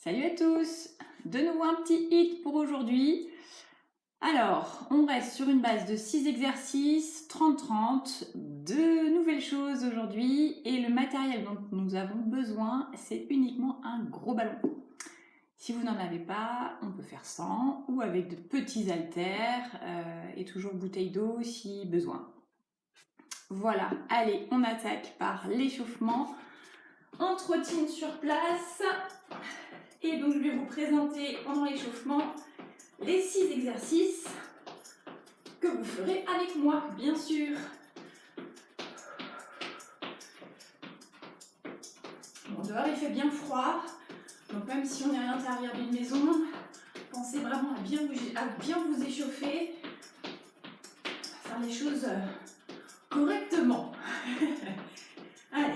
Salut à tous! De nouveau un petit hit pour aujourd'hui. Alors, on reste sur une base de 6 exercices, 30-30, de nouvelles choses aujourd'hui et le matériel dont nous avons besoin, c'est uniquement un gros ballon. Si vous n'en avez pas, on peut faire sans ou avec de petits haltères et toujours bouteille d'eau si besoin. Voilà, allez, on attaque par l'échauffement. On trottine sur place. Et donc je vais vous présenter pendant l'échauffement les 6 exercices que vous ferez avec moi, bien sûr. Bon, dehors il fait bien froid, donc même si on est à l'intérieur d'une maison, pensez vraiment à bien vous échauffer, à faire les choses correctement. Allez,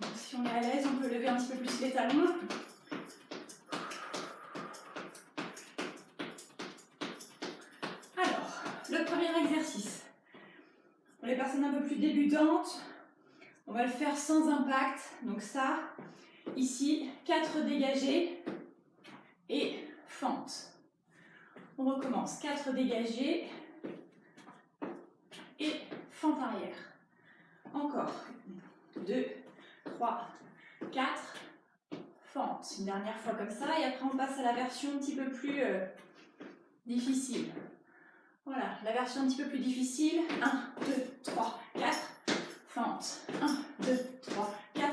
donc, si on est à l'aise, on peut lever un petit peu plus les talons. Le premier exercice, pour les personnes un peu plus débutantes, on va le faire sans impact. Donc ça, ici, 4 dégagés et fente. On recommence, 4 dégagés et fente arrière. Encore, 2, 3, 4, fente. Une dernière fois comme ça et après on passe à la version un petit peu plus difficile. Voilà, la version un petit peu plus difficile. 1, 2, 3, 4, fente. 1, 2, 3, 4,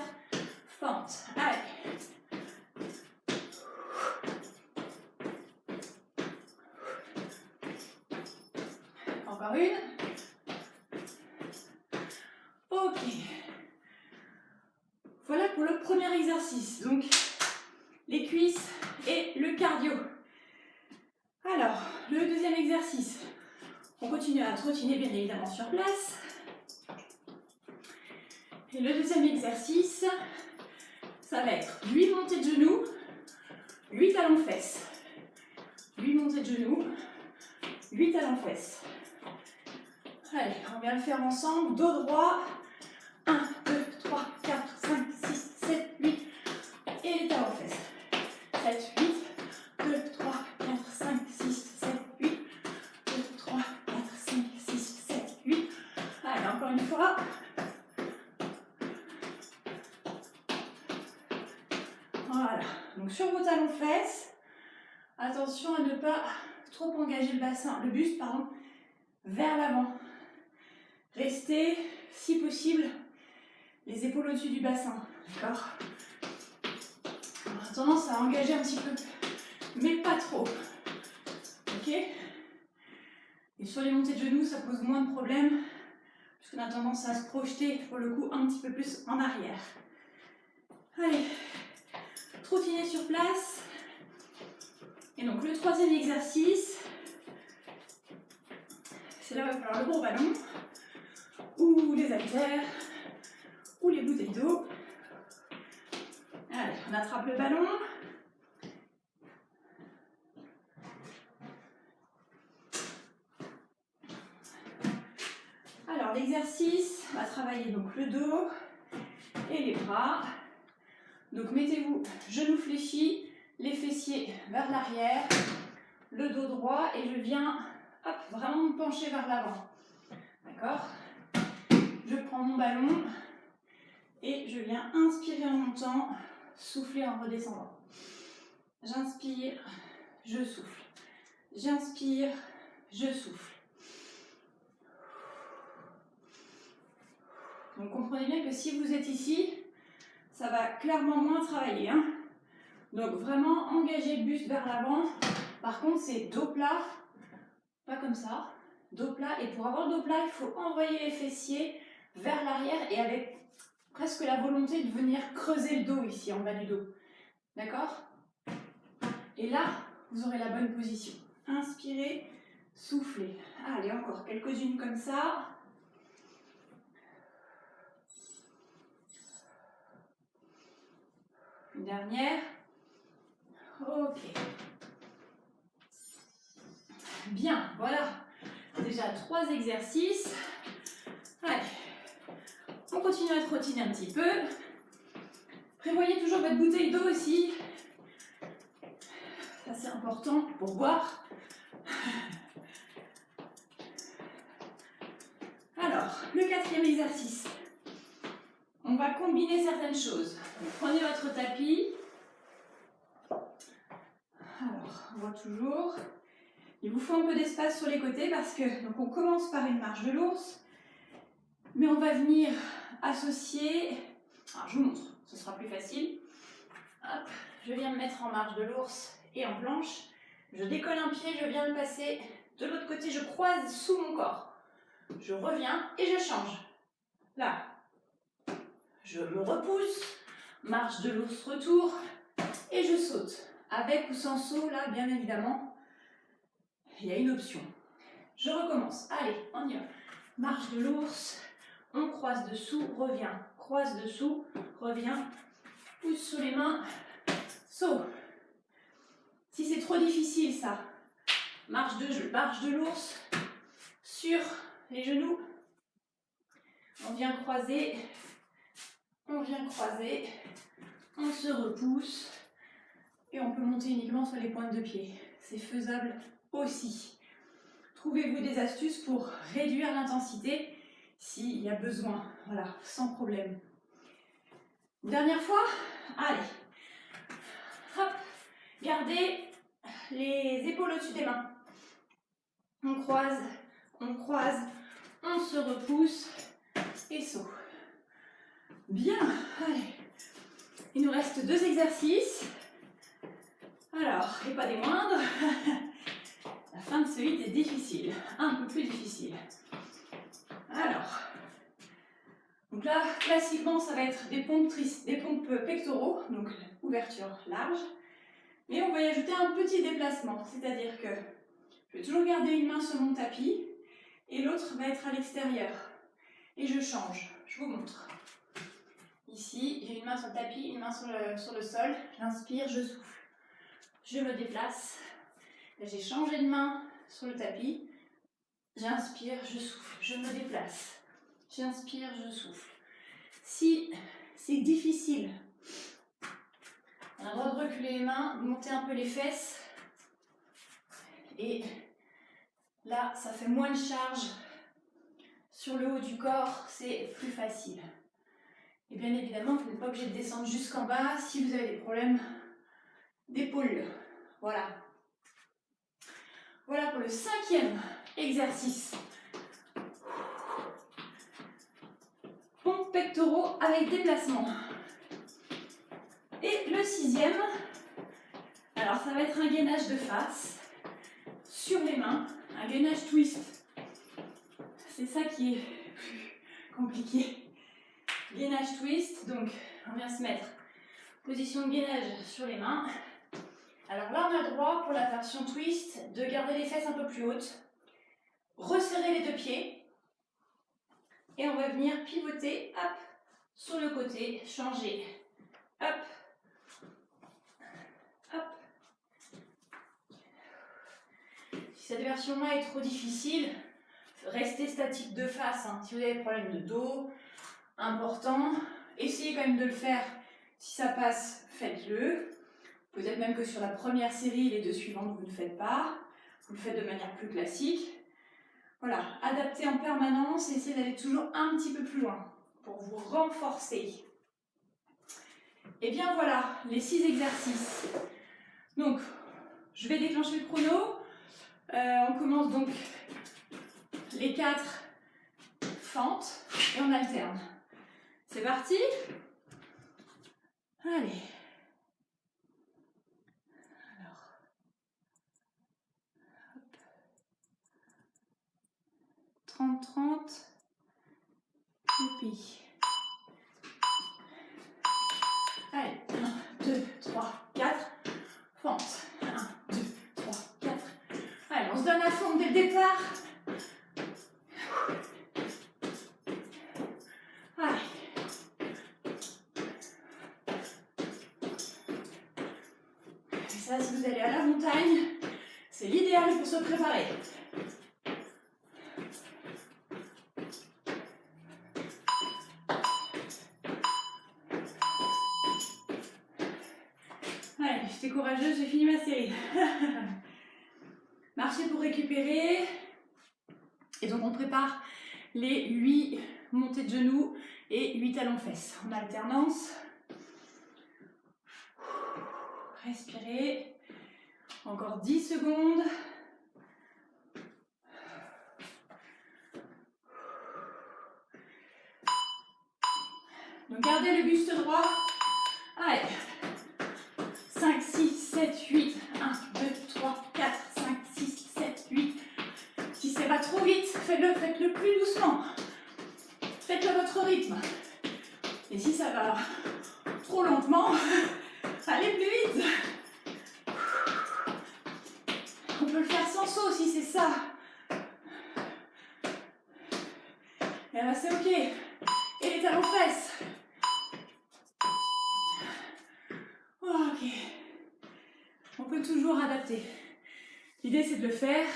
fente. Allez. Encore une. Ok. Voilà pour le premier exercice. Donc, les cuisses et le cardio. Alors, le deuxième exercice. On continue à trottiner bien évidemment sur place. Et le deuxième exercice, ça va être 8 montées de genoux, 8 talons-fesses. 8 montées de genoux, 8 talons-fesses. Allez, on vient le faire ensemble. Dos droit. 1, 2, 3, 4, 5, 6, 7, 8. Et les talons-fesses. 7, 8. 2, 3, 4, 5, 6, 7, 8. 2, 3, 4, 5, 6, 7, 8. Allez, encore une fois. Voilà. Donc sur vos talons-fesses, attention à ne pas trop engager le buste, vers l'avant. Restez, si possible, les épaules au-dessus du bassin. D'accord ? On a tendance à engager un petit peu, mais pas trop. Ok ? Et sur les montées de genoux, ça pose moins de problèmes, puisqu'on a tendance à se projeter, pour le coup, un petit peu plus en arrière. Allez, trottiner sur place. Et donc le troisième exercice, c'est là où il va falloir le gros ballon, ou les haltères, ou les bouteilles d'eau. Allez, on attrape le ballon. Alors l'exercice va travailler donc le dos et les bras. Donc mettez-vous genoux fléchis, les fessiers vers l'arrière, le dos droit et je viens vraiment me pencher vers l'avant. D'accord ? Je prends mon ballon et je viens inspirer en montant, souffler en redescendant. J'inspire, je souffle. J'inspire, je souffle. Donc comprenez bien que si vous êtes ici, ça va clairement moins travailler. Donc vraiment engager le buste vers l'avant. Par contre c'est dos plat, pas comme ça. Dos plat, et pour avoir le dos plat, il faut envoyer les fessiers vers l'arrière et avec presque la volonté de venir creuser le dos ici en bas du dos. D'accord ? Et là, vous aurez la bonne position. Inspirez, soufflez. Allez, encore quelques-unes comme ça. Une dernière. Ok. Bien, voilà. Déjà 3 exercices. Allez. On continue à trottiner un petit peu. Prévoyez toujours votre bouteille d'eau aussi. assez important pour boire. Alors, le 4e exercice. On va combiner certaines choses. Donc, prenez votre tapis. Alors, on voit toujours. Il vous faut un peu d'espace sur les côtés parce que donc on commence par une marche de l'ours, mais on va venir associer. Alors, je vous montre, ce sera plus facile. Hop, je viens me mettre en marche de l'ours et en planche. Je décolle un pied, je viens le passer. De l'autre côté, je croise sous mon corps. Je reviens et je change. Là, je me repousse, marche de l'ours retour et je saute. Avec ou sans saut, là, bien évidemment, il y a une option. Je recommence. Allez, on y va. Marche de l'ours, on croise dessous, revient. Croise dessous, revient. Pousse sous les mains, saut. Si c'est trop difficile, ça, marche de l'ours sur les genoux. On vient croiser, on se repousse et on peut monter uniquement sur les pointes de pied. C'est faisable aussi. Trouvez-vous des astuces pour réduire l'intensité s'il y a besoin, voilà, sans problème. Dernière fois, allez, hop, gardez les épaules au-dessus des mains. On croise, on se repousse et saut. Bien, allez. Il nous reste 2 exercices. Alors, et pas des moindres, la fin de ce hit est difficile, un peu plus difficile. Alors, donc là, classiquement, ça va être des pompes pectoraux, donc ouverture large. Mais on va y ajouter un petit déplacement, c'est-à-dire que je vais toujours garder une main sur mon tapis et l'autre va être à l'extérieur. Et je change, je vous montre. Ici, j'ai une main sur le tapis, une main sur le sol. J'inspire, je souffle. Je me déplace. Là, j'ai changé de main sur le tapis. J'inspire, je souffle. Je me déplace. J'inspire, je souffle. Si c'est difficile, on a le droit de reculer les mains, de monter un peu les fesses. Et là, ça fait moins de charge sur le haut du corps, c'est plus facile. Et bien évidemment, vous n'êtes pas obligé de descendre jusqu'en bas si vous avez des problèmes d'épaule. Voilà. Voilà pour le 5e exercice. Pompes pectoraux avec déplacement. Et le 6e, alors ça va être un gainage de face sur les mains, un gainage twist. C'est ça qui est plus compliqué. Gainage twist, donc on vient se mettre position de gainage sur les mains. Alors là, on a le droit pour la version twist de garder les fesses un peu plus hautes, resserrer les 2 pieds et on va venir pivoter, hop, sur le côté, changer, hop, hop. Si cette version-là est trop difficile, restez statique de face. Hein. Si vous avez des problèmes de dos, important, essayez quand même de le faire. Si ça passe, faites-le. Peut-être même que sur la première série, les 2 suivantes, vous ne faites pas. Vous le faites de manière plus classique. Voilà, adaptez en permanence et essayez d'aller toujours un petit peu plus loin pour vous renforcer. Et bien voilà, les 6 exercices. Donc, je vais déclencher le chrono. On commence donc les 4 fentes et on alterne. C'est parti. Allez. Alors. Hop. 30-30. Youpi. Allez, 1, 2, 3, 4. Fente. 1, 2, 3, 4. Allez, on se donne à fond dès le départ. Allez. Et ça, si vous allez à la montagne, c'est l'idéal pour se préparer. Allez, j'étais courageuse, j'ai fini ma série. Marcher pour récupérer. Et donc on prépare les 8 montées de genoux et 8 talons-fesses en alternance. Respirez. Encore 10 secondes. Donc gardez le buste droit. Allez. 5, 6, 7, 8. 1, 2, 3, 4, 5, 6, 7, 8. Si ça va trop vite, faites-le plus doucement. Faites-le à votre rythme. Et si ça va trop lentement, allez plus vite. On peut le faire sans saut si c'est ça. Et là c'est ok. Et les talons fesses. Ok. On peut toujours adapter. L'idée c'est de le faire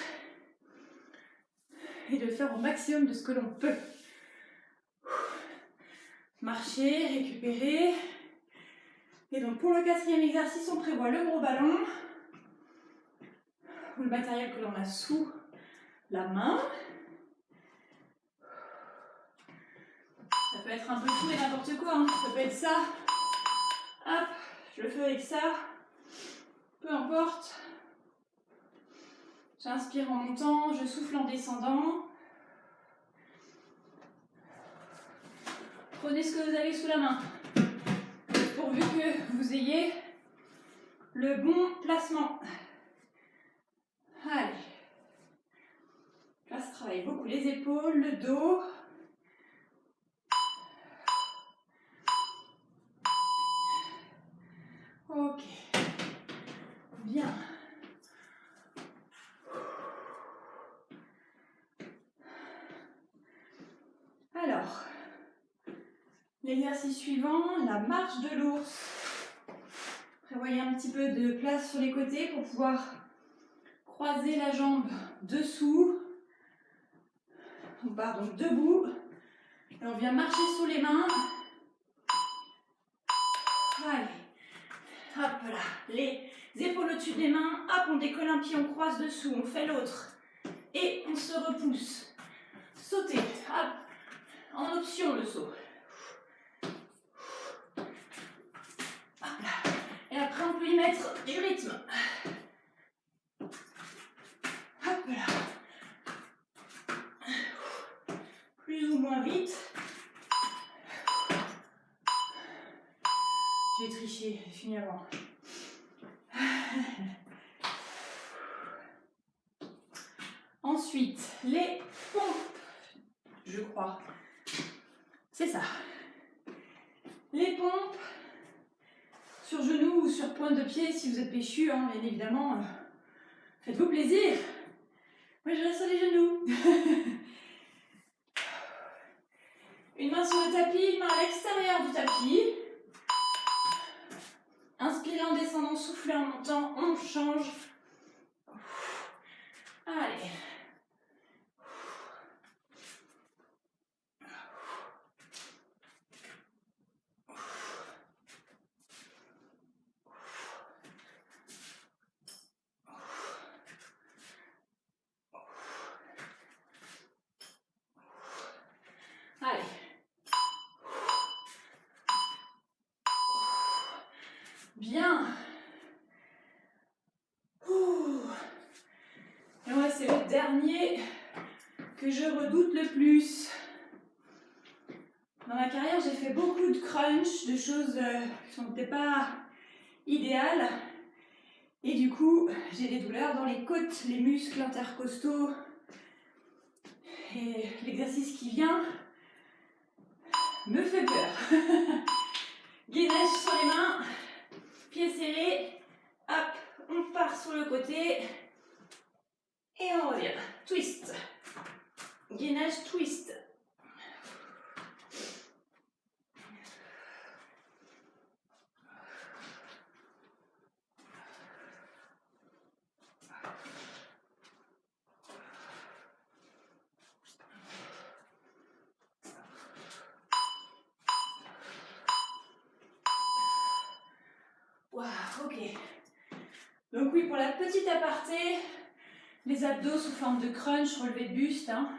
et de le faire au maximum de ce que l'on peut. Marcher, récupérer. Et donc pour le 4e exercice, on prévoit le gros ballon ou le matériel que l'on a sous la main. Ça peut être un peu tout et n'importe quoi, hein. Ça peut être ça. Hop, je le fais avec ça. Peu importe. J'inspire en montant, je souffle en descendant. Prenez ce que vous avez sous la main, pourvu que vous ayez le bon placement. Allez. Là, ça travaille beaucoup les épaules, le dos. Ok. Bien. Alors, l'exercice suivant, la marche de l'ours. Prévoyez un petit peu de place sur les côtés pour pouvoir croiser la jambe dessous. On part donc debout. Et on vient marcher sous les mains. Allez. Hop là. Les épaules au-dessus des mains. Hop, on décolle un pied, on croise dessous. On fait l'autre. Et on se repousse. Sautez. Hop. En option le saut. Hop là. Et après on peut y mettre du rythme. Hop là. Plus ou moins vite. J'ai triché, j'ai fini avant. Ensuite, les pompes, je crois. C'est ça. Les pompes sur genoux ou sur pointe de pied si vous êtes péchu, hein, bien évidemment. Faites-vous plaisir. Moi, je reste sur les genoux. Une main sur le tapis, une main à l'extérieur du tapis. Inspirez en descendant, soufflez en montant, on change. Allez. Allez. Bien. Et ouais, c'est le dernier que je redoute le plus. Dans ma carrière, j'ai fait beaucoup de crunch, de choses qui n'étaient pas idéales. Et du coup, j'ai des douleurs dans les côtes, les muscles intercostaux. Et l'exercice qui vient me fait peur. Gainage sur les mains, pieds serrés. Hop, on part sur le côté. Et on revient. Twist. Gainage, twist. Waouh, ok. Donc oui, pour la petite aparté, les abdos sous forme de crunch, relevé de buste. Hein.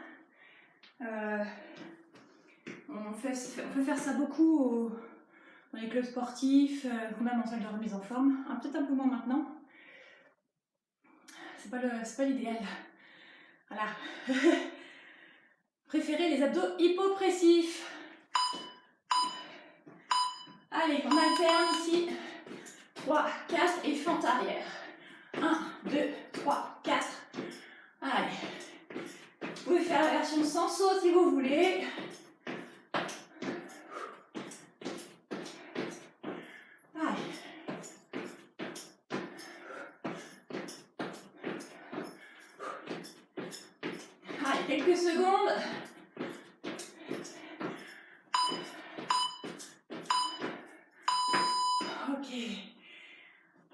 On peut faire ça beaucoup dans les clubs sportifs ou même en salle de remise en forme. Peut-être un peu moins maintenant. C'est pas l'idéal. Voilà. Préférez les abdos hypopressifs. Allez, on alterne ici. 3, 4 et fente arrière. 1, 2, 3, 4. Allez. Vous pouvez faire la version sans saut si vous voulez. Allez. Allez, quelques secondes. Ok.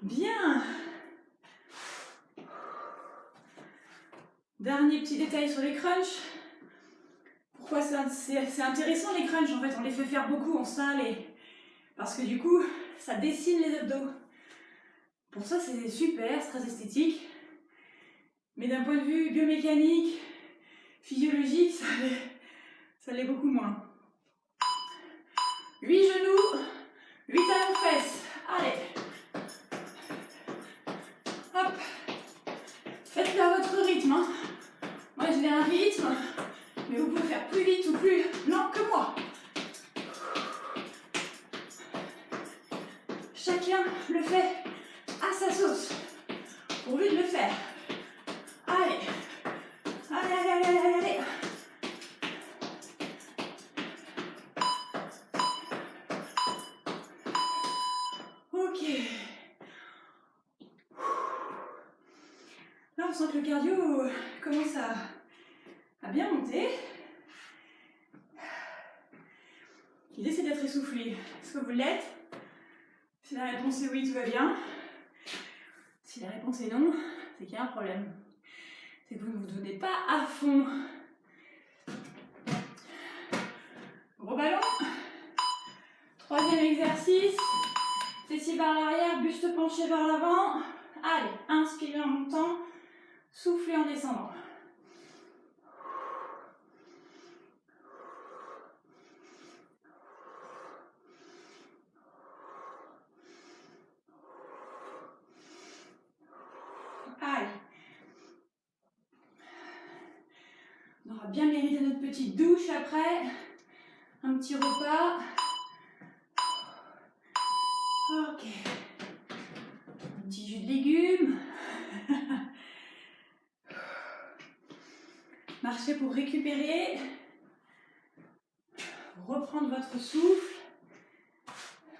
Bien. Dernier petit détail sur les crunchs. Pourquoi c'est intéressant les crunchs? En fait, on les fait faire beaucoup en salle parce que du coup, ça dessine les abdos. Pour ça, c'est super, c'est très esthétique. Mais d'un point de vue biomécanique, physiologique, ça l'est beaucoup moins. 8 genoux, 8 talons fesses. Allez. Hop. Faites-le à votre rythme. Hein. Moi, j'ai un rythme, mais vous pouvez faire plus vite ou plus lent que moi. Chacun le fait à sa sauce, pourvu de le faire. Allez. Allez, allez, allez, allez, allez. Ok. Là, on sent que le cardio commence à bien monter. L'idée, c'est d'être essoufflé. Est-ce que vous l'êtes? Si la réponse est oui, tout va bien. Si la réponse est non, c'est qu'il y a un problème. C'est que vous ne vous donnez pas à fond. Gros ballon. Troisième exercice. Fessiers vers l'arrière, buste penché vers l'avant. Allez, inspirez en montant, soufflez en descendant. Allez. On aura bien mérité notre petite douche après. Un petit repas. Ok. Un petit jus de légumes. Marchez pour récupérer. Reprendre votre souffle.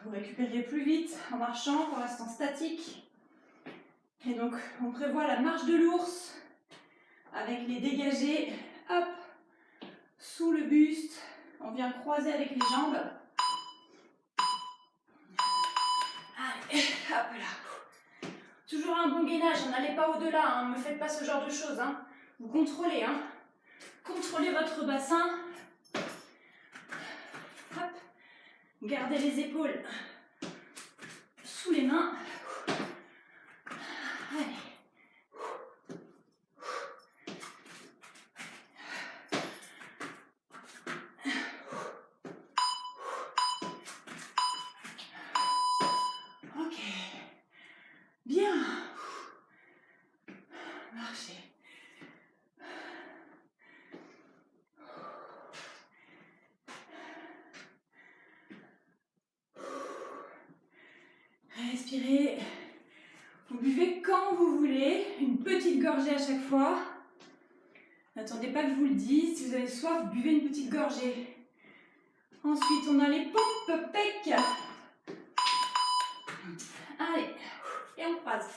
Vous récupérez plus vite en marchant, pour l'instant statique. Et donc, on prévoit la marche de l'ours avec les dégagés. Hop, sous le buste. On vient croiser avec les jambes. Allez, hop là. Toujours un bon gainage, n'allez pas au-delà, hein. Ne me faites pas ce genre de choses. Hein. Vous contrôlez. Hein. Contrôlez votre bassin. Hop. Gardez les épaules sous les mains. Allez. Ok. Bien. Marchez. Respirez. Vous buvez quand vous voulez, une petite gorgée à chaque fois. N'attendez pas que je vous le dise. Si vous avez soif, buvez une petite gorgée. Ensuite, on a les pompes pec. Allez, et on croise.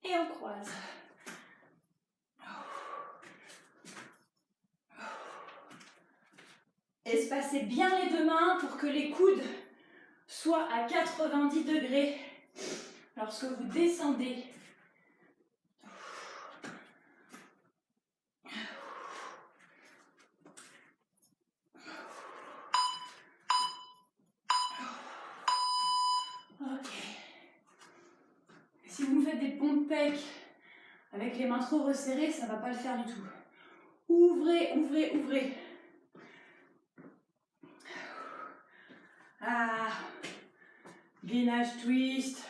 Et on croise. Espacez bien les deux mains pour que les coudes soient à 90 degrés lorsque vous descendez. Ok. Si vous me faites des pompes pec avec les mains trop resserrées, ça ne va pas le faire du tout. Ouvrez, ouvrez, ouvrez. Ah, gainage twist.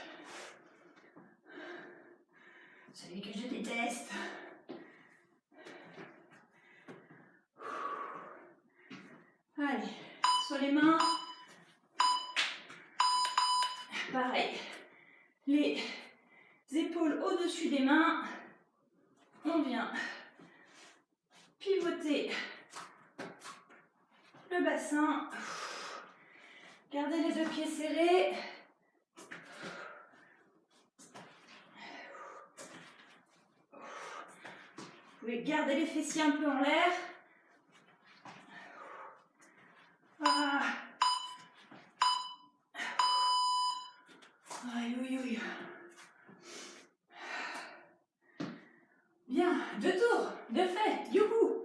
Celui que je déteste. Allez, sur les mains. Pareil. Les épaules au-dessus des mains. On vient pivoter le bassin. Gardez les deux pieds serrés. Vous pouvez garder les fessiers un peu en l'air. Ah. Aïe, oui, oui. Bien, 2 tours, de fait, youhou.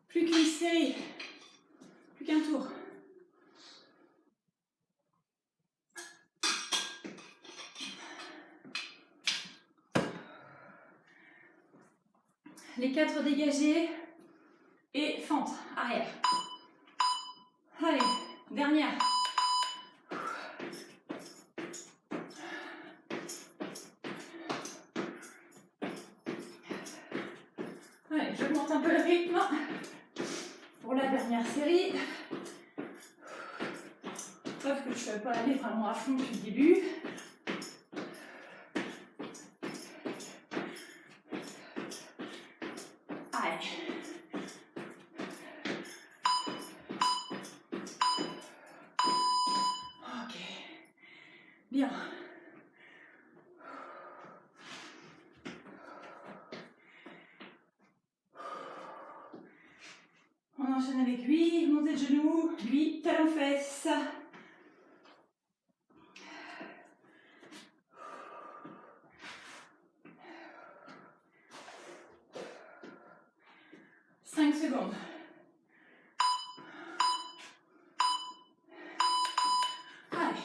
Plus qu'une série, plus qu'un tour. Les 4 dégagés et fente, arrière. Allez, dernière. Allez, j'augmente un peu le rythme pour la dernière série. Sauf que je ne suis pas allée vraiment à fond depuis le début. Allez. Ok. Bien. On enchaîne avec lui, montée de genoux, lui, talon fesse. Secondes. Allez.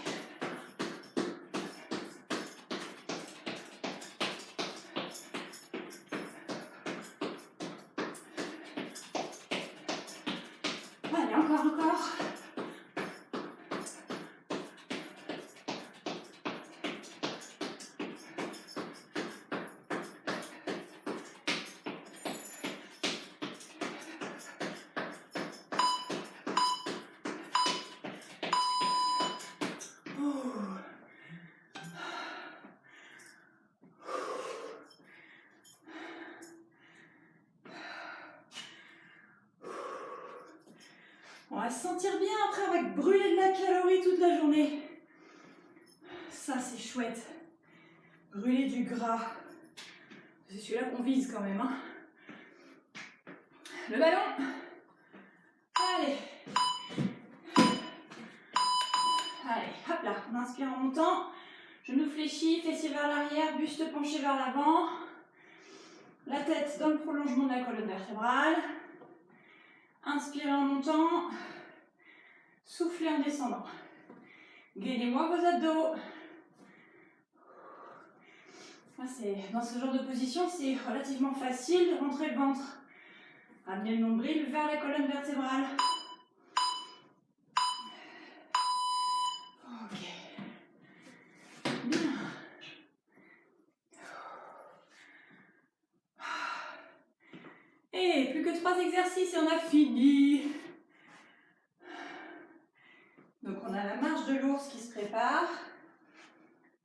Allez, encore. On va se sentir bien après avec brûler de la calorie toute la journée. Ça, c'est chouette. Brûler du gras. C'est celui-là qu'on vise quand même. Hein. Le ballon. Allez. Allez, hop là. On inspire en montant. Genou fléchi, fessier vers l'arrière, buste penché vers l'avant. La tête dans le prolongement de la colonne vertébrale. Inspirez en montant. Soufflez en descendant. Gainez-moi vos abdos. Dans ce genre de position, c'est relativement facile de rentrer le ventre. Amenez le nombril vers la colonne vertébrale. Ok. Bien. Et plus que 3 exercices et on a fini. Donc on a la marche de l'ours qui se prépare.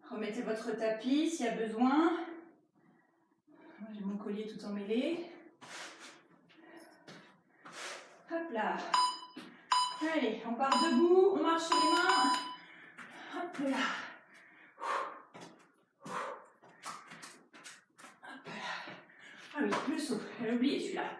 Remettez votre tapis s'il y a besoin. Moi j'ai mon collier tout emmêlé. Hop là. Allez, on part debout, on marche sur les mains. Hop là. Hop là. Ah oui, le saut, j'ai oublié celui-là.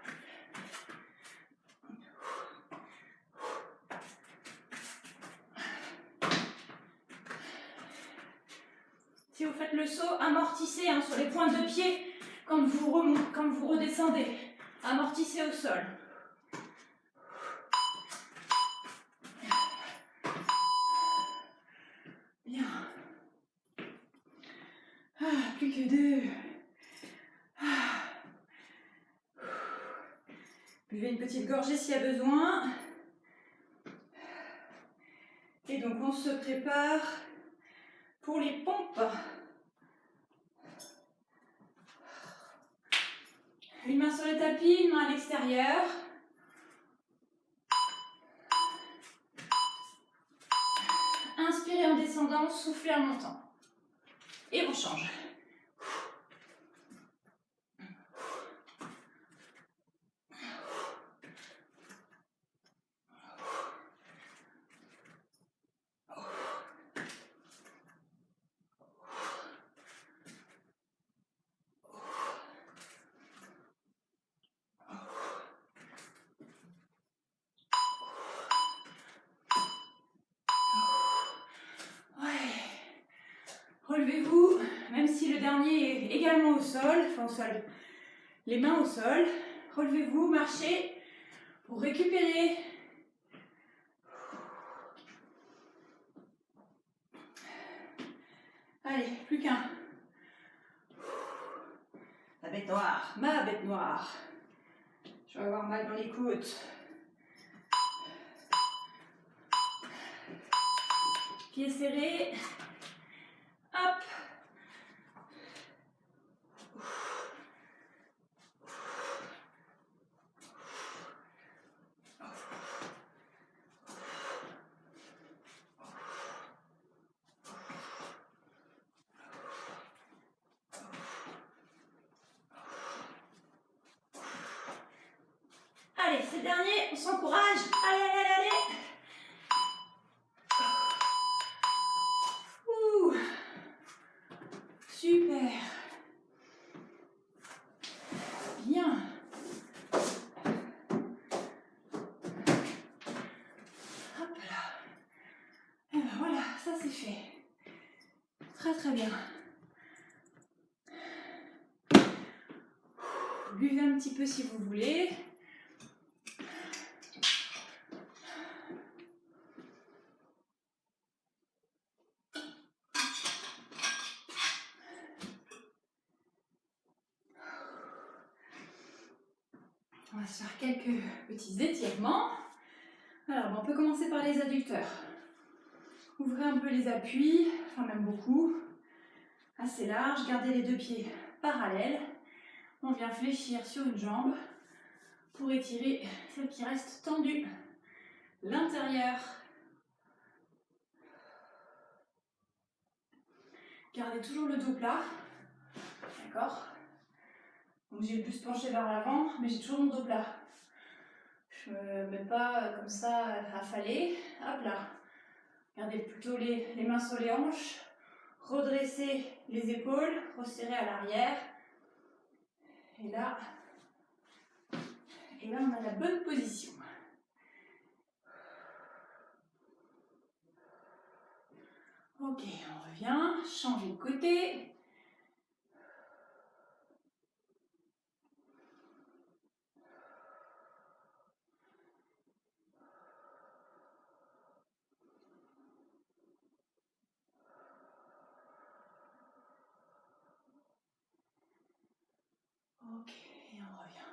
Si vous faites le saut, amortissez hein, sur les pointes de pied quand vous redescendez. Amortissez au sol. Bien. Plus que 2. Buvez une petite gorgée s'il y a besoin. Et donc on se prépare pour les pompes. Une main sur le tapis, une main à l'extérieur. Inspirez en descendant, soufflez en montant. Et on change. Relevez-vous, même si le dernier est également au sol, enfin au sol, les mains au sol. Relevez-vous, marchez pour récupérer. Allez, plus qu'un. La bête noire, ma bête noire. Je vais avoir mal dans les côtes. Pieds serrés. Hop. Allez, c'est le dernier, on s'encourage. Allez, allez, allez, allez. Ouh. Super. Bien. Hop là. Et ben voilà, ça c'est fait. Très très bien. Buvez un petit peu si vous voulez. On va se faire quelques petits étirements. Alors, on peut commencer par les adducteurs. Ouvrez un peu les appuis, enfin même beaucoup, assez large. Gardez les deux pieds parallèles. On vient fléchir sur une jambe pour étirer celle qui reste tendue. L'intérieur. Gardez toujours le dos plat. D'accord? Donc j'ai le buste penché vers l'avant, mais j'ai toujours mon dos plat. Je ne me mets pas comme ça affalée. Hop là. Gardez plutôt les mains sur les hanches. Redressez les épaules, resserrez à l'arrière. Et là, on a la bonne position. Ok, on revient, changez de côté. Ok, et on revient.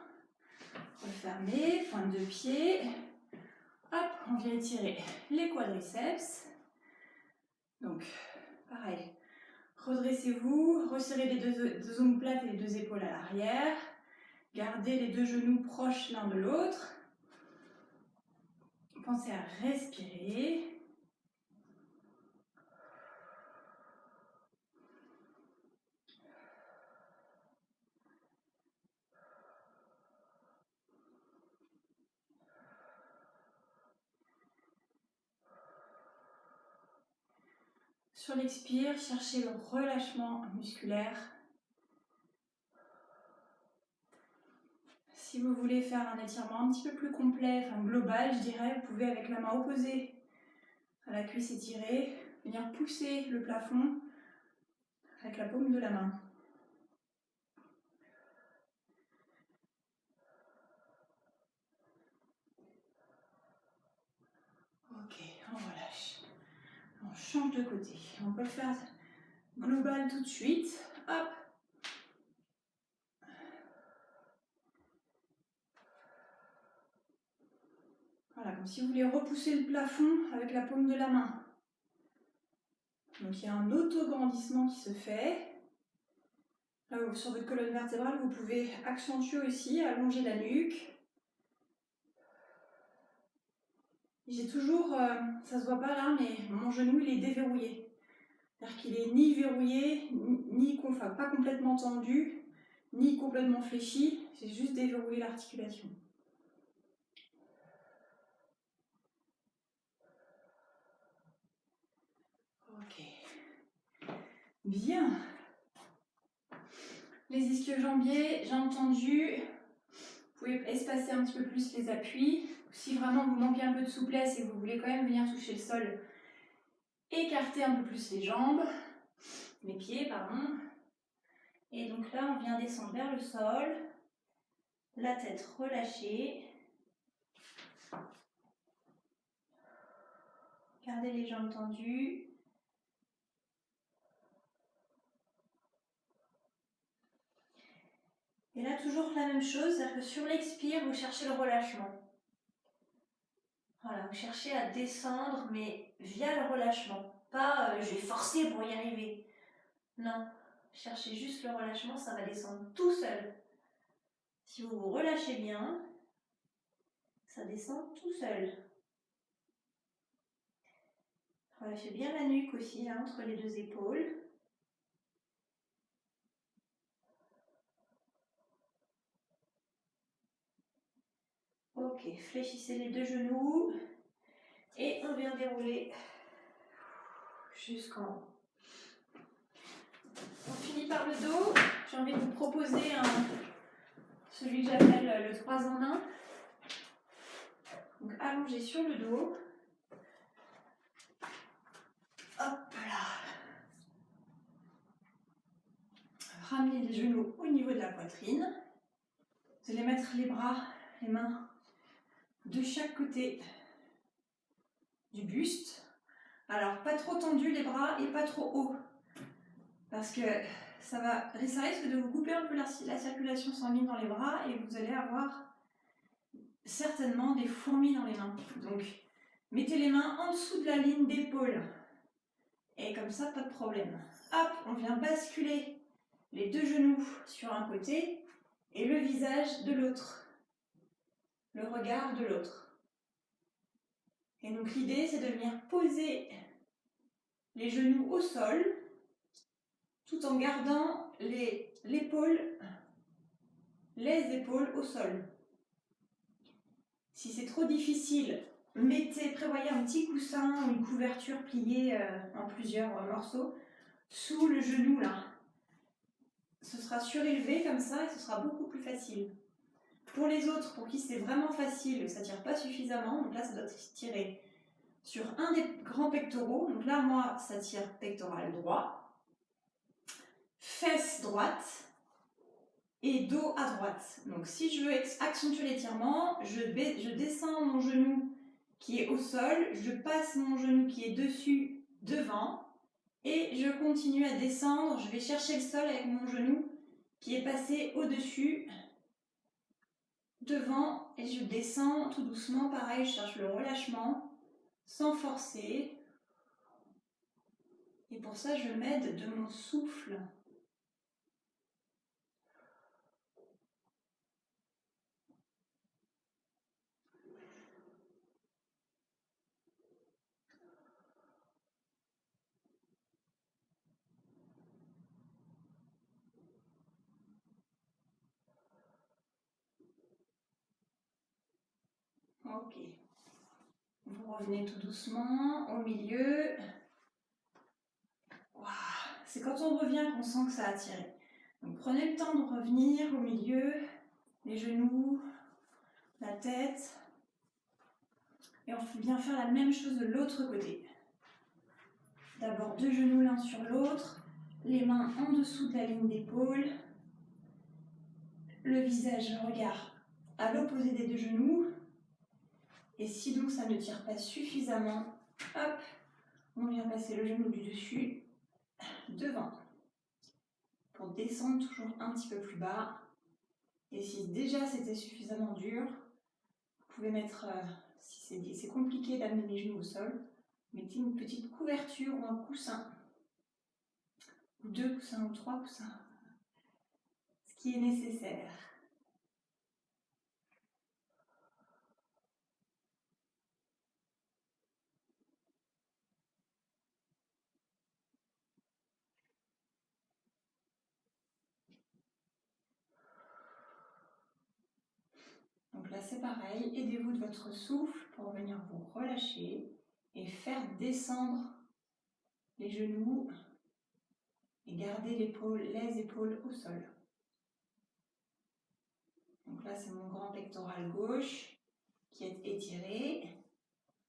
Refermez, pointe de pied. Hop, on vient étirer les quadriceps. Donc, pareil. Redressez-vous, resserrez les deux omoplates et les deux épaules à l'arrière. Gardez les deux genoux proches l'un de l'autre. Pensez à respirer. Sur l'expire, cherchez le relâchement musculaire. Si vous voulez faire un étirement un petit peu plus complet, enfin global, je dirais, vous pouvez avec la main opposée à la cuisse étirée, venir pousser le plafond avec la paume de la main. Ok, on relâche. On change de côté. On peut le faire global tout de suite. hop. Voilà, comme si vous voulez repousser le plafond avec la paume de la main. Donc il y a un auto-grandissement qui se fait. Là, sur votre colonne vertébrale, vous pouvez accentuer aussi, allonger la nuque. J'ai toujours, ça se voit pas là, mais mon genou il est déverrouillé. C'est-à-dire qu'il est ni verrouillé, enfin, pas complètement tendu, ni complètement fléchi. J'ai juste déverrouillé l'articulation. Ok. Bien. Les ischio-jambiers, j'ai entendu. Vous pouvez espacer un petit peu plus les appuis. Si vraiment vous manquez un peu de souplesse et que vous voulez quand même venir toucher le sol, écartez un peu plus les jambes, les pieds, pardon. Et donc là, on vient descendre vers le sol, la tête relâchée. Gardez les jambes tendues. Et là, toujours la même chose, c'est-à-dire que sur l'expire, vous cherchez le relâchement. Voilà, vous cherchez à descendre, mais via le relâchement. Pas je vais forcer pour y arriver. Non, cherchez juste le relâchement, ça va descendre tout seul. Si vous vous relâchez bien, ça descend tout seul. Relâchez bien la nuque aussi, là, entre les deux épaules. Ok, fléchissez les deux genoux. Et on vient dérouler jusqu'en haut. On finit par le dos. J'ai envie de vous proposer celui que j'appelle le 3 en 1. Donc allongé sur le dos. Hop là. Ramenez les genoux au niveau de la poitrine. Vous allez mettre les bras, les mains de chaque côté du buste. Alors pas trop tendu les bras et pas trop haut. Parce que ça risque de vous couper un peu la circulation sanguine dans les bras et vous allez avoir certainement des fourmis dans les mains. Donc, mettez les mains en dessous de la ligne d'épaule. Et comme ça, pas de problème. Hop, on vient basculer les deux genoux sur un côté et le visage de l'autre. Le regard de l'autre. Et donc l'idée, c'est de venir poser les genoux au sol tout en gardant les épaules au sol. Si c'est trop difficile, prévoyez un petit coussin ou une couverture pliée en plusieurs morceaux sous le genou là. Ce sera surélevé comme ça et ce sera beaucoup plus facile. Pour les autres, pour qui c'est vraiment facile, ça ne tire pas suffisamment, donc là ça doit tirer sur un des grands pectoraux. Donc là, moi, ça tire pectoral droit, fesse droite et dos à droite. Donc si je veux accentuer l'étirement, je descends mon genou qui est au sol, je passe mon genou qui est dessus devant et je continue à descendre. Je vais chercher le sol avec mon genou qui est passé au-dessus devant et je descends tout doucement. Pareil, je cherche le relâchement sans forcer. Et pour ça, je m'aide de mon souffle. Ok. Vous revenez tout doucement au milieu. Wow. C'est quand on revient qu'on sent que ça a tiré. Donc prenez le temps de revenir au milieu, les genoux, la tête. Et on vient faire la même chose de l'autre côté. D'abord deux genoux l'un sur l'autre, les mains en dessous de la ligne d'épaule, le visage, le regard à l'opposé des deux genoux. Et si donc ça ne tire pas suffisamment, hop, on vient passer le genou du dessus devant pour descendre toujours un petit peu plus bas. Et si déjà c'était suffisamment dur, vous pouvez mettre, si c'est compliqué d'amener les genoux au sol, mettez une petite couverture ou un coussin, ou 2 coussins ou 3 coussins, ce qui est nécessaire. Donc là c'est pareil, aidez-vous de votre souffle pour venir vous relâcher et faire descendre les genoux et garder les épaules au sol. Donc là c'est mon grand pectoral gauche qui est étiré,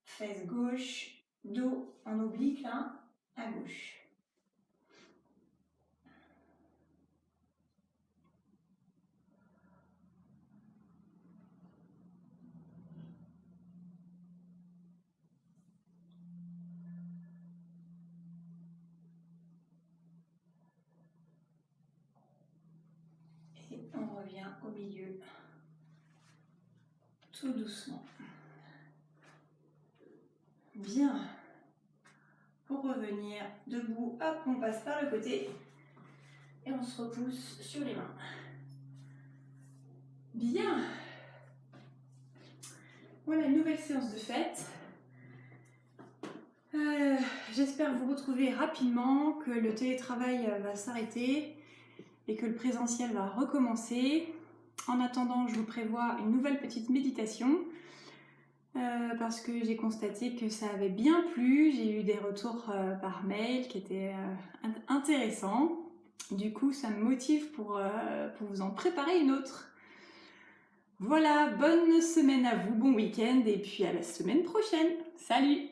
fesse gauche, dos en oblique là, à gauche. Et on revient au milieu, tout doucement. Bien. Pour revenir debout, hop, on passe par le côté et on se repousse sur les mains. Bien. Voilà une nouvelle séance de fête. J'espère vous retrouver rapidement, que le télétravail va s'arrêter et que le présentiel va recommencer. En attendant, je vous prévois une nouvelle petite méditation parce que j'ai constaté que ça avait bien plu. J'ai eu des retours par mail qui étaient intéressants. Du coup, ça me motive pour vous en préparer une autre. Voilà, bonne semaine à vous, bon week-end et puis à la semaine prochaine. Salut!